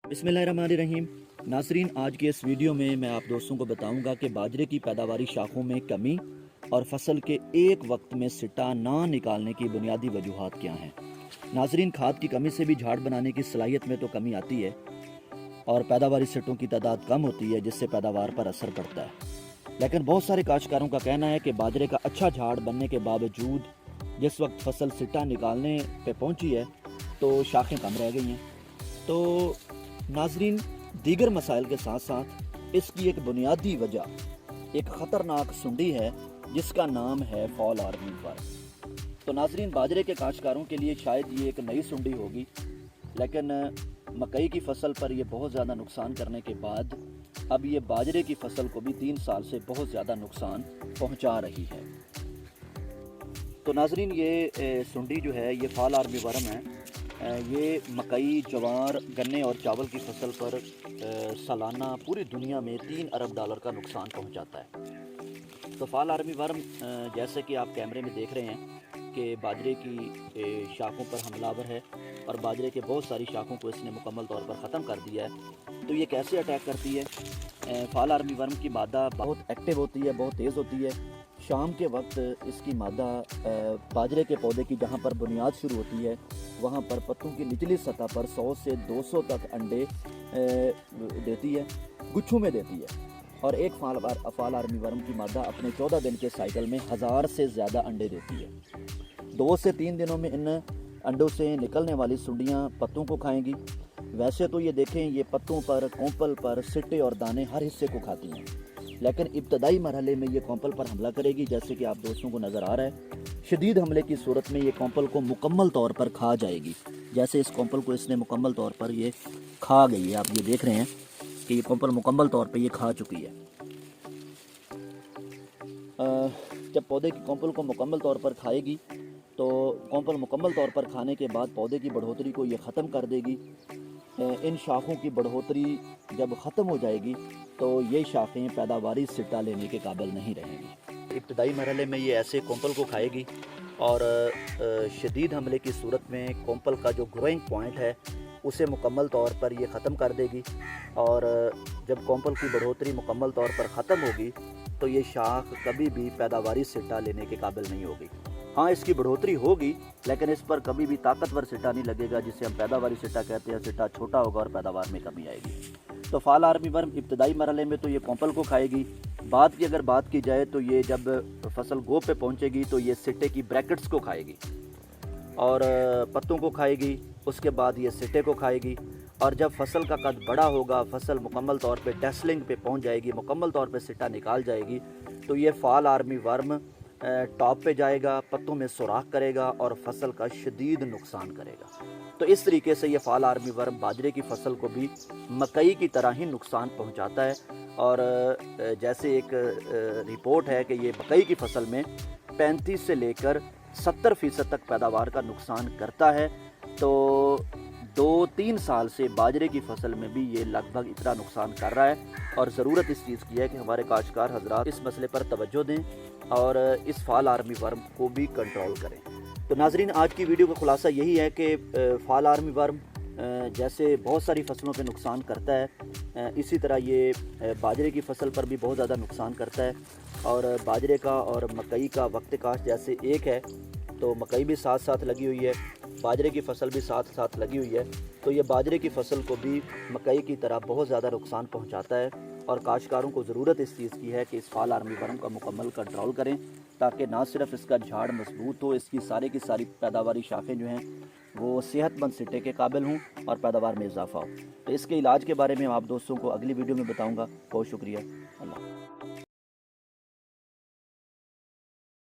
बिस्मिल्लाहिर्रहमानिर्रहीम। नाज़रीन, आज के इस वीडियो में मैं आप दोस्तों को बताऊंगा कि बाजरे की पैदावारी शाखों में कमी और फसल के एक वक्त में सिटा ना निकालने की बुनियादी वजूहात क्या हैं। नाज़रीन, खाद की कमी से भी झाड़ बनाने की सलाहियत में तो कमी आती है और पैदावारी सिटों की तादाद कम होती है, जिससे पैदावार पर असर पड़ता है। लेकिन बहुत सारे काश्तकारों का कहना है कि बाजरे का अच्छा झाड़ बनने के बावजूद जिस वक्त फसल सिटा निकालने पे पहुंची है तो शाखें कम रह गई हैं। तो नाजरीन, दीगर मसाइल के साथ साथ इसकी एक बुनियादी वजह एक ख़तरनाक सुंडी है जिसका नाम है फॉल आर्मी वर्म। तो नाजरीन, बाजरे के काश्तकारों के लिए शायद ये एक नई सुंडी होगी, लेकिन मकई की फसल पर यह बहुत ज़्यादा नुकसान करने के बाद अब ये बाजरे की फसल को भी 3 साल से बहुत ज़्यादा नुकसान पहुंचा रही है। तो नाजरीन, ये सुंडी जो है ये फॉल आर्मी वर्म है। ये मकई, ज्वार, गन्ने और चावल की फसल पर सालाना पूरी दुनिया में $3 अरब का नुकसान पहुंचाता है। तो फॉल आर्मी वर्म, जैसे कि आप कैमरे में देख रहे हैं कि बाजरे की शाखों पर हमलावर है और बाजरे के बहुत सारी शाखों को इसने मुकम्मल तौर पर ख़त्म कर दिया है। तो ये कैसे अटैक करती है? फॉल आर्मी वर्म की मादा बहुत एक्टिव होती है, बहुत तेज़ होती है। शाम के वक्त इसकी मादा बाजरे के पौधे की जहाँ पर बुनियाद शुरू होती है वहाँ पर पत्तों की निचली सतह पर 100 से 200 तक अंडे देती है, गुच्छों में देती है। और एक फॉल आर्मी वर्म की मादा अपने 14 दिन के साइकिल में 1000 से ज़्यादा अंडे देती है। 2 से 3 दिनों में इन अंडों से निकलने वाली सुंडियाँ पत्तों को खाएंगी। वैसे तो ये देखें, ये पत्तों पर, कोंपल पर, सिट्टे और दाने हर हिस्से को खाती हैं, लेकिन इब्तदाई मरहले में ये कोंपल पर हमला करेगी। जैसे कि आप दोस्तों को नज़र आ रहा है, शदीद हमले की सूरत में ये कोंपल को मुकम्मल तौर पर खा जाएगी। जैसे इस कोंपल को इसने मुकम्मल तौर पर ये खा गई है। आप ये देख रहे हैं कि ये कोंपल मुकम्मल तौर पर ये खा चुकी है। जब पौधे की कोंपल को मुकम्मल तौर पर खाएगी तो कोंपल मुकम्मल तौर पर खाने के बाद पौधे की बढ़ोतरी को ये ख़त्म कर देगी। इन शाखों की बढ़ोतरी जब ख़त्म हो जाएगी तो ये शाखें पैदावारी सिट्टा लेने के काबिल नहीं रहेंगी। इब्तदाई मरहले में ये ऐसे कोंपल को खाएगी और शदीद हमले की सूरत में कोंपल का जो ग्रोइंग पॉइंट है उसे मुकम्मल तौर पर ये ख़त्म कर देगी। और जब कोंपल की बढ़ोतरी मुकम्मल तौर पर ख़त्म होगी तो ये शाख कभी भी पैदावारी सिट्टा लेने के काबिल नहीं होगी। हाँ, इसकी बढ़ोतरी होगी, लेकिन इस पर कभी भी ताकतवर सिट्टा नहीं लगेगा, जिसे हम पैदावारी सिट्टा कहते हैं। सिट्टा छोटा होगा और पैदावार में कमी आएगी। तो फॉल आर्मी वर्म इब्तदाई मरहले में तो ये कोंपल को खाएगी। बाद की अगर बात की जाए तो ये जब फसल गो पे पहुंचेगी तो ये सिट्टे की ब्रैकेट्स को खाएगी और पत्तों को खाएगी। उसके बाद ये सिट्टे को खाएगी और जब फसल का कद बड़ा होगा, फसल मुकम्मल तौर पे टेस्लिंग पे पहुंच जाएगी, मुकम्मल तौर पे सिट्टा निकाल जाएगी, तो ये फॉल आर्मी वर्म टॉप पे जाएगा, पत्तों में सुराख करेगा और फसल का शदीद नुकसान करेगा। तो इस तरीके से ये फॉल आर्मी वर्म बाजरे की फसल को भी मकई की तरह ही नुकसान पहुंचाता है। और जैसे एक रिपोर्ट है कि ये मकई की फसल में 35 से लेकर 70% तक पैदावार का नुकसान करता है। तो 2-3 साल से बाजरे की फसल में भी ये लगभग इतना नुकसान कर रहा है और ज़रूरत इस चीज़ की है कि हमारे काश्तकार हजरात इस मसले पर तवज्जो दें और इस फॉल आर्मी वर्म को भी कंट्रोल करें। तो नाजरीन, आज की वीडियो का खुलासा यही है कि फॉल आर्मी वर्म जैसे बहुत सारी फसलों पे नुकसान करता है, इसी तरह ये बाजरे की फसल पर भी बहुत ज़्यादा नुकसान करता है। और बाजरे का और मकई का वक्त काश्त जैसे एक है, तो मकई भी साथ साथ लगी हुई है, बाजरे की फसल भी साथ साथ लगी हुई है। तो ये बाजरे की फसल को भी मकई की तरह बहुत ज़्यादा नुकसान पहुंचाता है और काश्तकारों को ज़रूरत इस चीज़ की है कि इस फॉल आर्मी वर्म का मुकम्मल कंट्रोल करें, ताकि ना सिर्फ इसका झाड़ मजबूत हो, इसकी सारी की सारी पैदावारी शाखें जो हैं वो सेहतमंद सिट्टे के काबिल हों और पैदावार में इजाफा हो। तो इसके इलाज के बारे में आप दोस्तों को अगली वीडियो में बताऊँगा। बहुत शुक्रिया। अल्लाह।